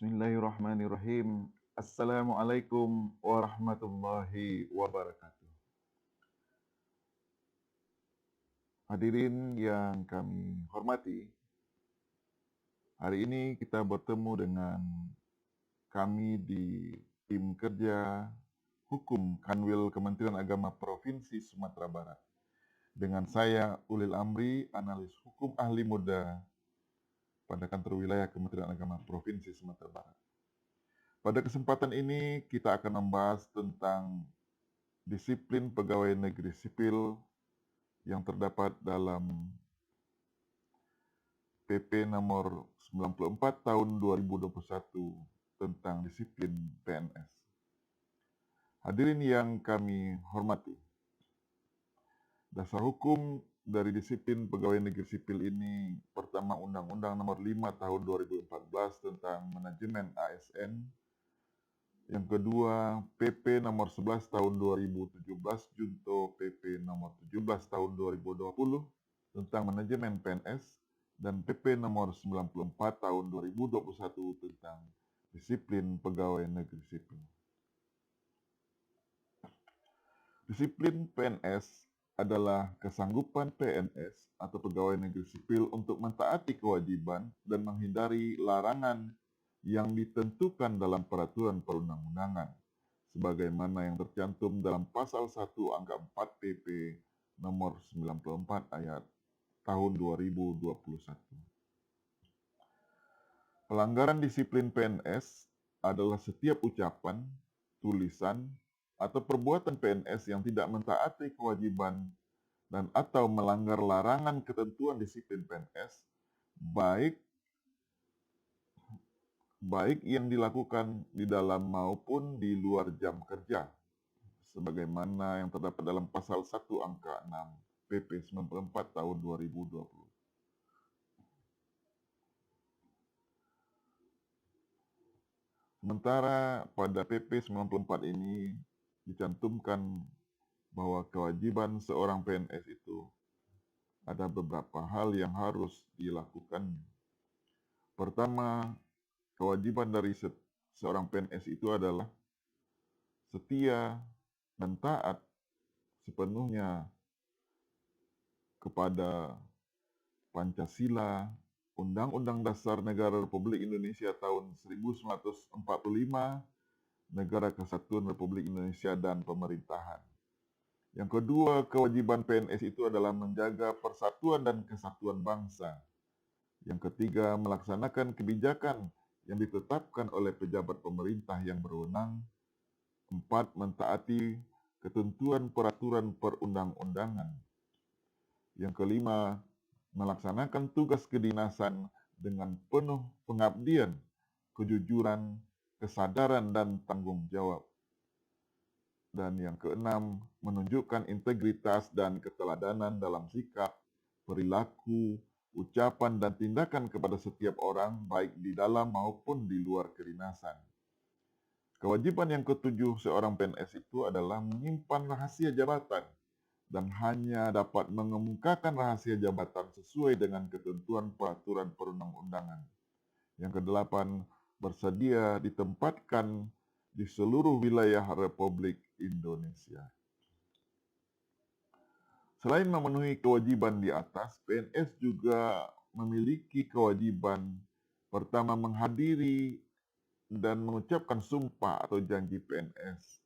Bismillahirrahmanirrahim. Assalamualaikum warahmatullahi wabarakatuh. Hadirin yang kami hormati, hari ini kita bertemu dengan kami di tim kerja hukum Kanwil Kementerian Agama Provinsi Sumatera Barat. Dengan saya, Ulil Amri, analis hukum ahli muda pada kantor wilayah Kementerian Agama Provinsi Sumatera Barat. Pada kesempatan ini kita akan membahas tentang disiplin pegawai negeri sipil yang terdapat dalam PP nomor 94 tahun 2021 tentang disiplin PNS. Hadirin yang kami hormati, dasar hukum dari disiplin pegawai negeri sipil ini pertama Undang-Undang nomor 5 tahun 2014 tentang manajemen ASN, yang kedua, PP nomor 11 tahun 2017 junto PP nomor 17 tahun 2020 tentang manajemen PNS, dan PP nomor 94 tahun 2021 tentang disiplin pegawai negeri sipil. Disiplin PNS adalah kesanggupan PNS atau pegawai negeri sipil untuk mentaati kewajiban dan menghindari larangan yang ditentukan dalam peraturan perundang-undangan, sebagaimana yang tercantum dalam pasal 1 angka 4 PP nomor 94 ayat tahun 2021. Pelanggaran disiplin PNS adalah setiap ucapan, tulisan, atau perbuatan PNS yang tidak mentaati kewajiban dan atau melanggar larangan ketentuan disiplin PNS, baik yang dilakukan di dalam maupun di luar jam kerja, sebagaimana yang terdapat dalam pasal 1 angka 6 PP 94 tahun 2020. Sementara pada PP 94 ini dicantumkan bahwa kewajiban seorang PNS itu ada beberapa hal yang harus dilakukan. Pertama, kewajiban dari seorang PNS itu adalah setia dan taat sepenuhnya kepada Pancasila, Undang-Undang Dasar Negara Republik Indonesia tahun 1945, Negara Kesatuan Republik Indonesia, dan pemerintahan. Yang kedua, kewajiban PNS itu adalah menjaga persatuan dan kesatuan bangsa. Yang ketiga, melaksanakan kebijakan yang ditetapkan oleh pejabat pemerintah yang berwenang. 4. Mentaati ketentuan peraturan perundang-undangan. Yang kelima, melaksanakan tugas kedinasan dengan penuh pengabdian, kejujuran, kesadaran, dan tanggung jawab. Dan yang keenam, menunjukkan integritas dan keteladanan dalam sikap, perilaku, ucapan, dan tindakan kepada setiap orang, baik di dalam maupun di luar kedinasan. Kewajiban yang ketujuh seorang PNS itu adalah menyimpan rahasia jabatan dan hanya dapat mengemukakan rahasia jabatan sesuai dengan ketentuan peraturan perundang-undangan. Yang kedelapan, bersedia ditempatkan di seluruh wilayah Republik Indonesia. Selain memenuhi kewajiban di atas, PNS juga memiliki kewajiban pertama menghadiri dan mengucapkan sumpah atau janji PNS.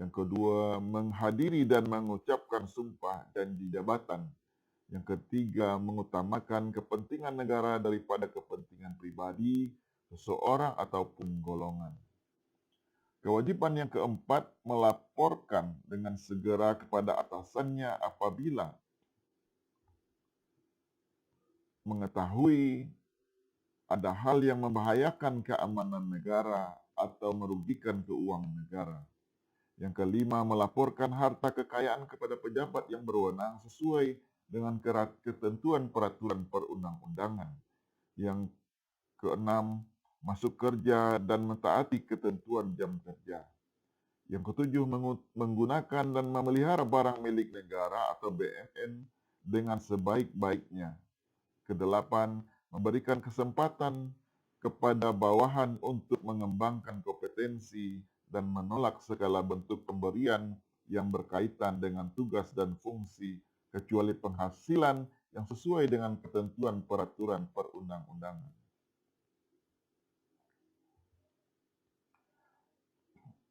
Yang kedua, menghadiri dan mengucapkan sumpah janji jabatan. Yang ketiga, mengutamakan kepentingan negara daripada kepentingan pribadi, seseorang ataupun golongan. Kewajiban yang keempat, melaporkan dengan segera kepada atasannya apabila mengetahui ada hal yang membahayakan keamanan negara atau merugikan keuangan negara. Yang kelima, melaporkan harta kekayaan kepada pejabat yang berwenang sesuai dengan ketentuan peraturan perundang-undangan. Yang keenam, masuk kerja dan mentaati ketentuan jam kerja. Yang ketujuh, menggunakan dan memelihara barang milik negara atau BNN dengan sebaik-baiknya. Kedelapan, memberikan kesempatan kepada bawahan untuk mengembangkan kompetensi dan menolak segala bentuk pemberian yang berkaitan dengan tugas dan fungsi kecuali penghasilan yang sesuai dengan ketentuan peraturan perundang-undangan.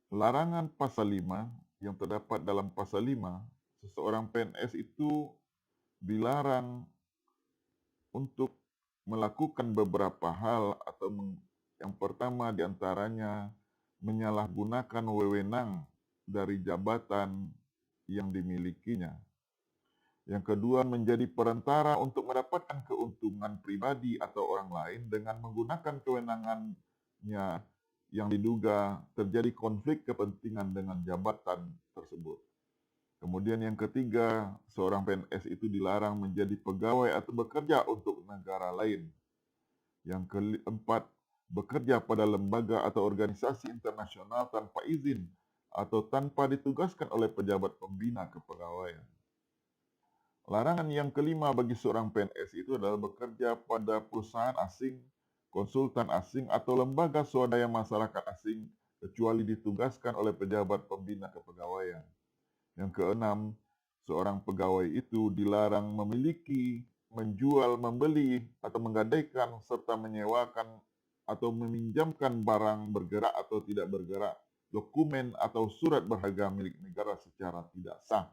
Larangan pasal 5 yang terdapat dalam pasal 5, seseorang PNS itu dilarang untuk melakukan beberapa hal atau yang pertama diantaranya menyalahgunakan wewenang dari jabatan yang dimilikinya. Yang kedua, menjadi perantara untuk mendapatkan keuntungan pribadi atau orang lain dengan menggunakan kewenangannya yang diduga terjadi konflik kepentingan dengan jabatan tersebut. Kemudian yang ketiga, seorang PNS itu dilarang menjadi pegawai atau bekerja untuk negara lain. Yang keempat, bekerja pada lembaga atau organisasi internasional tanpa izin atau tanpa ditugaskan oleh pejabat pembina kepegawaian. Larangan yang kelima bagi seorang PNS itu adalah bekerja pada perusahaan asing, konsultan asing, atau lembaga swadaya masyarakat asing kecuali ditugaskan oleh pejabat pembina kepegawaian. Yang keenam, seorang pegawai itu dilarang memiliki, menjual, membeli, atau menggadaikan, serta menyewakan atau meminjamkan barang bergerak atau tidak bergerak, dokumen atau surat berharga milik negara secara tidak sah.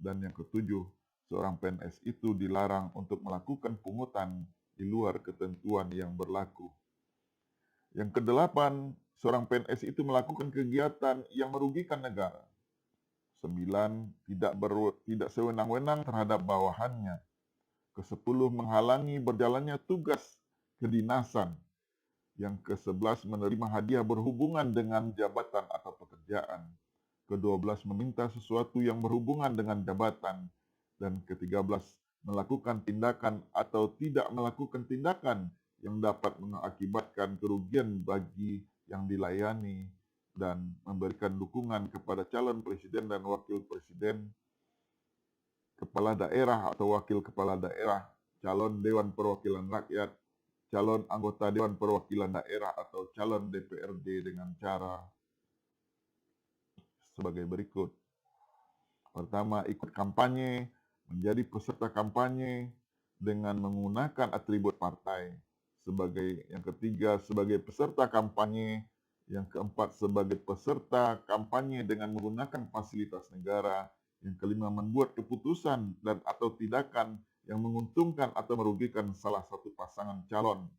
Dan yang ketujuh, seorang PNS itu dilarang untuk melakukan pungutan di luar ketentuan yang berlaku. Yang kedelapan, seorang PNS itu melakukan kegiatan yang merugikan negara. 9. Tidak sewenang-wenang terhadap bawahannya. Ke-10, menghalangi berjalannya tugas kedinasan. Yang ke-11, menerima hadiah berhubungan dengan jabatan atau pekerjaan. Ke-12, meminta sesuatu yang berhubungan dengan jabatan. Dan ke-13, melakukan tindakan atau tidak melakukan tindakan yang dapat mengakibatkan kerugian bagi yang dilayani dan memberikan dukungan kepada calon presiden dan wakil presiden, kepala daerah atau wakil kepala daerah, calon Dewan Perwakilan Rakyat, calon anggota Dewan Perwakilan Daerah atau calon DPRD dengan cara sebagai berikut. Pertama, ikut kampanye, menjadi peserta kampanye dengan menggunakan atribut partai. Yang ketiga, sebagai peserta kampanye. Yang keempat, sebagai peserta kampanye dengan menggunakan fasilitas negara. Yang kelima, membuat keputusan dan atau tindakan yang menguntungkan atau merugikan salah satu pasangan calon.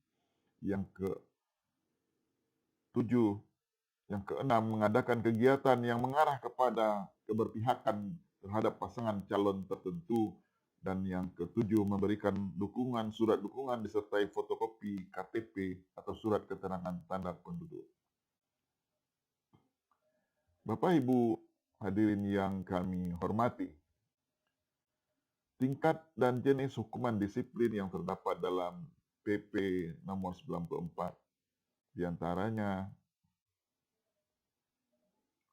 Yang ketujuh, yang keenam, mengadakan kegiatan yang mengarah kepada keberpihakan terhadap pasangan calon tertentu. Dan yang ketujuh, memberikan dukungan, surat dukungan disertai fotokopi KTP atau surat keterangan tanda penduduk. Bapak Ibu hadirin yang kami hormati, tingkat dan jenis hukuman disiplin yang terdapat dalam PP nomor 94 diantaranya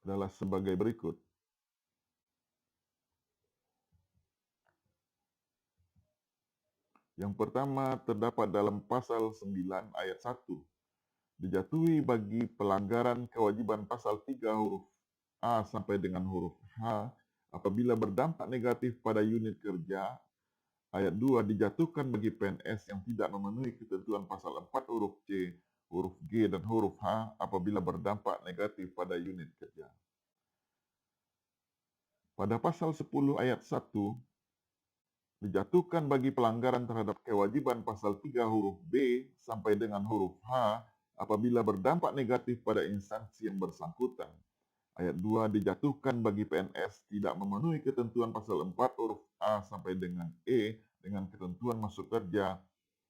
adalah sebagai berikut. Yang pertama terdapat dalam pasal 9 ayat 1. Dijatuhi bagi pelanggaran kewajiban pasal 3 huruf A sampai dengan huruf H apabila berdampak negatif pada unit kerja. Ayat 2 dijatuhkan bagi PNS yang tidak memenuhi ketentuan pasal 4 huruf C, huruf G, dan huruf H apabila berdampak negatif pada unit kerja. Pada pasal 10 ayat 1, dijatuhkan bagi pelanggaran terhadap kewajiban pasal 3 huruf B sampai dengan huruf H apabila berdampak negatif pada instansi yang bersangkutan. Ayat 2 dijatuhkan bagi PNS tidak memenuhi ketentuan pasal 4 huruf A sampai dengan E dengan ketentuan masuk kerja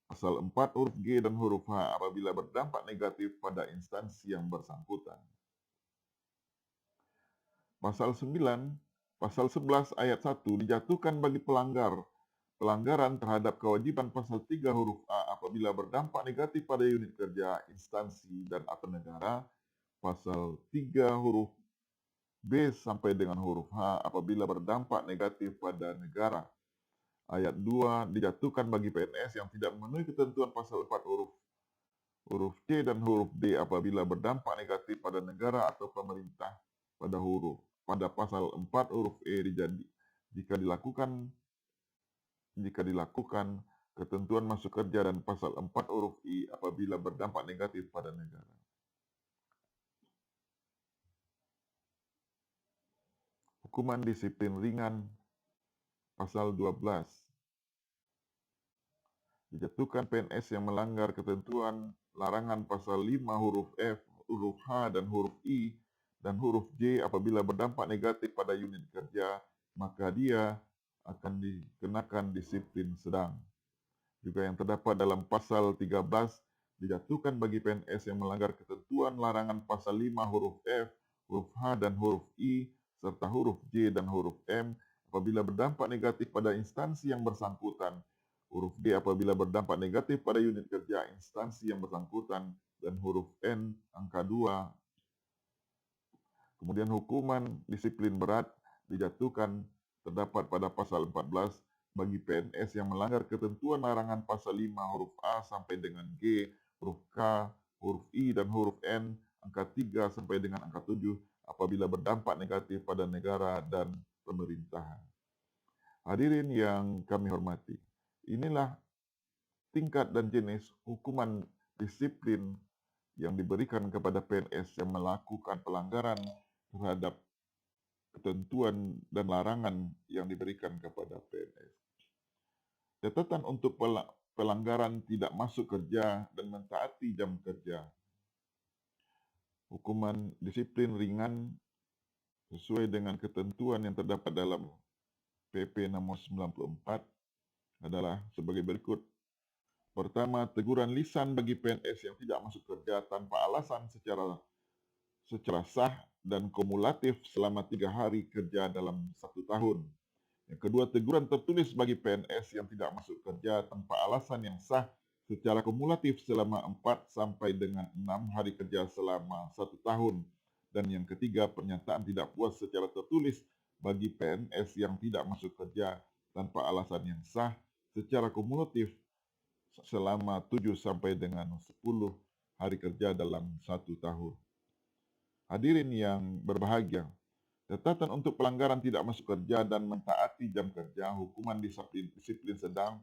pasal 4 huruf G dan huruf H apabila berdampak negatif pada instansi yang bersangkutan. Pasal 9, pasal 11 ayat 1 dijatuhkan bagi pelanggaran terhadap kewajiban pasal 3 huruf A apabila berdampak negatif pada unit kerja, instansi, dan atau negara. Pasal 3 huruf B sampai dengan huruf H apabila berdampak negatif pada negara. Ayat 2 dijatuhkan bagi PNS yang tidak memenuhi ketentuan pasal 4 huruf huruf C dan huruf D apabila berdampak negatif pada negara atau pemerintah pada pasal 4 huruf E jika dilakukan ketentuan masuk kerja dan pasal 4 huruf I apabila berdampak negatif pada negara. Hukuman disiplin ringan pasal 12. Dijatuhkan PNS yang melanggar ketentuan larangan pasal 5 huruf F, huruf H, dan huruf I, dan huruf J apabila berdampak negatif pada unit kerja, maka dia akan dikenakan disiplin sedang. Juga yang terdapat dalam pasal 13, dijatuhkan bagi PNS yang melanggar ketentuan larangan pasal 5 huruf F, huruf H, dan huruf I, serta huruf J dan huruf M apabila berdampak negatif pada instansi yang bersangkutan, huruf D apabila berdampak negatif pada unit kerja instansi yang bersangkutan, dan huruf N angka 2. Kemudian hukuman disiplin berat dijatuhkan terdapat pada pasal 14 bagi PNS yang melanggar ketentuan larangan pasal 5 huruf A sampai dengan G, huruf K, huruf I, dan huruf N angka 3 sampai dengan angka 7 apabila berdampak negatif pada negara dan pemerintahan. Hadirin yang kami hormati, inilah tingkat dan jenis hukuman disiplin yang diberikan kepada PNS yang melakukan pelanggaran terhadap ketentuan dan larangan yang diberikan kepada PNS. Catatan untuk pelanggaran tidak masuk kerja dan mentaati jam kerja. Hukuman disiplin ringan sesuai dengan ketentuan yang terdapat dalam PP nomor 94 adalah sebagai berikut. Pertama, teguran lisan bagi PNS yang tidak masuk kerja tanpa alasan secara sah dan kumulatif selama 3 hari kerja dalam 1 tahun. Yang kedua, teguran tertulis bagi PNS yang tidak masuk kerja tanpa alasan yang sah secara kumulatif selama 4 sampai dengan 6 hari kerja selama 1 tahun. Dan yang ketiga, pernyataan tidak puas secara tertulis bagi PNS yang tidak masuk kerja tanpa alasan yang sah secara kumulatif selama 7 sampai dengan 10 hari kerja dalam 1 tahun. Hadirin yang berbahagia, catatan untuk pelanggaran tidak masuk kerja dan mentaati jam kerja, hukuman disiplin sedang.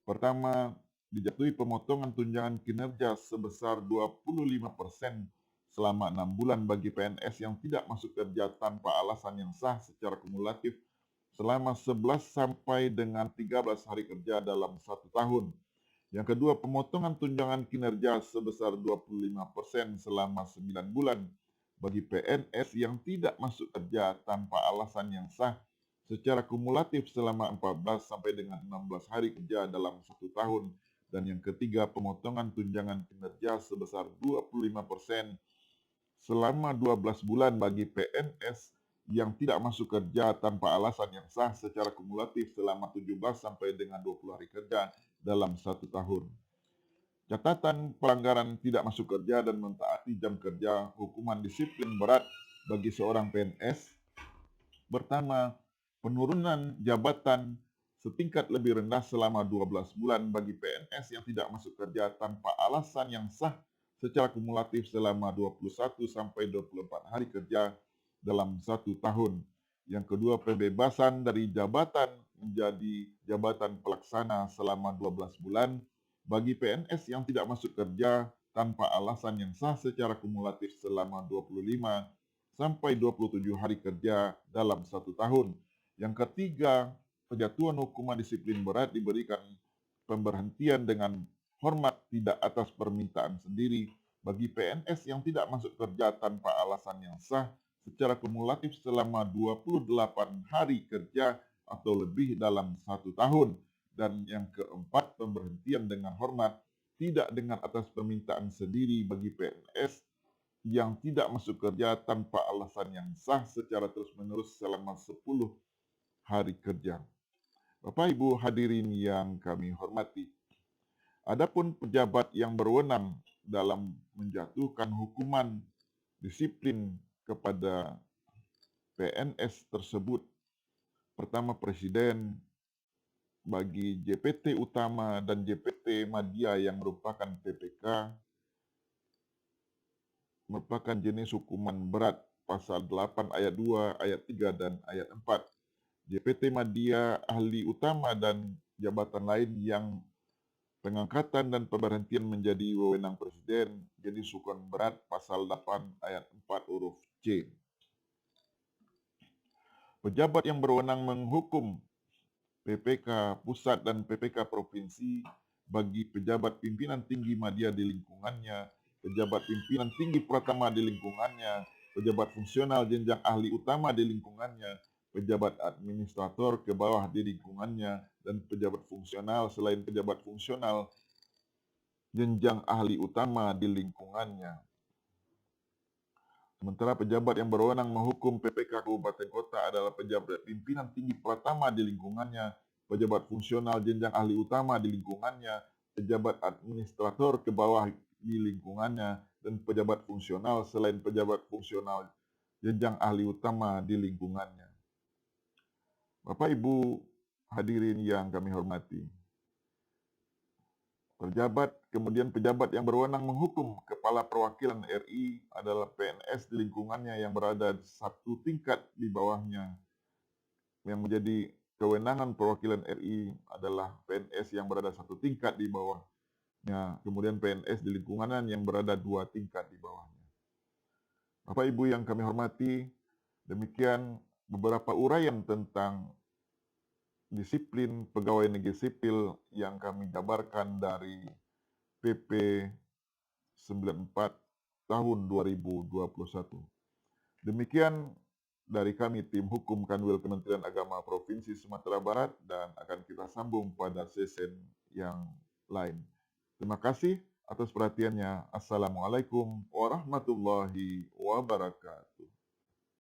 Pertama, dijatuhi pemotongan tunjangan kinerja sebesar 25% selama 6 bulan bagi PNS yang tidak masuk kerja tanpa alasan yang sah secara kumulatif selama 11 sampai dengan 13 hari kerja dalam 1 tahun. Yang kedua, pemotongan tunjangan kinerja sebesar 25% selama 9 bulan bagi PNS yang tidak masuk kerja tanpa alasan yang sah secara kumulatif selama 14 sampai dengan 16 hari kerja dalam 1 tahun. Dan yang ketiga, pemotongan tunjangan kinerja sebesar 25% selama 12 bulan bagi PNS yang tidak masuk kerja tanpa alasan yang sah secara kumulatif selama 17 sampai dengan 20 hari kerja dalam 1 tahun. Catatan pelanggaran tidak masuk kerja dan mentaati jam kerja, hukuman disiplin berat bagi seorang PNS. Pertama, penurunan jabatan setingkat lebih rendah selama 12 bulan bagi PNS yang tidak masuk kerja tanpa alasan yang sah secara kumulatif selama 21 sampai 24 hari kerja dalam 1 tahun. Yang kedua, pembebasan dari jabatan menjadi jabatan pelaksana selama 12 bulan bagi PNS yang tidak masuk kerja tanpa alasan yang sah secara kumulatif selama 25 sampai 27 hari kerja dalam 1 tahun. Yang ketiga, penjatuhan hukuman disiplin berat diberikan pemberhentian dengan hormat tidak atas permintaan sendiri bagi PNS yang tidak masuk kerja tanpa alasan yang sah secara kumulatif selama 28 hari kerja atau lebih dalam 1 tahun. Dan yang keempat, pemberhentian dengan hormat tidak dengan atas permintaan sendiri bagi PNS yang tidak masuk kerja tanpa alasan yang sah secara terus-menerus selama 10 hari kerja. Bapak Ibu hadirin yang kami hormati, adapun pejabat yang berwenang dalam menjatuhkan hukuman disiplin kepada PNS tersebut, pertama Presiden bagi JPT Utama dan JPT Madya yang merupakan PPK, merupakan jenis hukuman berat pasal 8 ayat 2, ayat 3 dan ayat 4. JPT Madya, ahli utama dan jabatan lain yang pengangkatan dan pemberhentian menjadi wewenang Presiden, jenis hukuman berat pasal 8 ayat 4 huruf C. Pejabat yang berwenang menghukum PPK Pusat dan PPK Provinsi bagi pejabat pimpinan tinggi media di lingkungannya, pejabat pimpinan tinggi Pratama di lingkungannya, pejabat fungsional jenjang ahli utama di lingkungannya, pejabat administrator ke bawah di lingkungannya, dan pejabat fungsional selain pejabat fungsional jenjang ahli utama di lingkungannya. Sementara pejabat yang berwenang menghukum PPK Kabupaten Kota adalah pejabat pimpinan tinggi Pratama di lingkungannya, pejabat fungsional jenjang ahli utama di lingkungannya, pejabat administrator ke bawah di lingkungannya, dan pejabat fungsional selain pejabat fungsional jenjang ahli utama di lingkungannya. Bapak Ibu hadirin yang kami hormati, kemudian pejabat yang berwenang menghukum Kepala Perwakilan RI adalah PNS di lingkungannya yang berada satu tingkat di bawahnya. Yang menjadi kewenangan perwakilan RI adalah PNS yang berada satu tingkat di bawahnya. Kemudian PNS di lingkungan yang berada dua tingkat di bawahnya. Bapak Ibu yang kami hormati, demikian beberapa uraian tentang disiplin pegawai negeri sipil yang kami jabarkan dari PP 94 tahun 2021. Demikian dari kami tim hukum Kanwil Kementerian Agama Provinsi Sumatera Barat dan akan kita sambung pada sesi yang lain. Terima kasih atas perhatiannya. Assalamualaikum warahmatullahi wabarakatuh.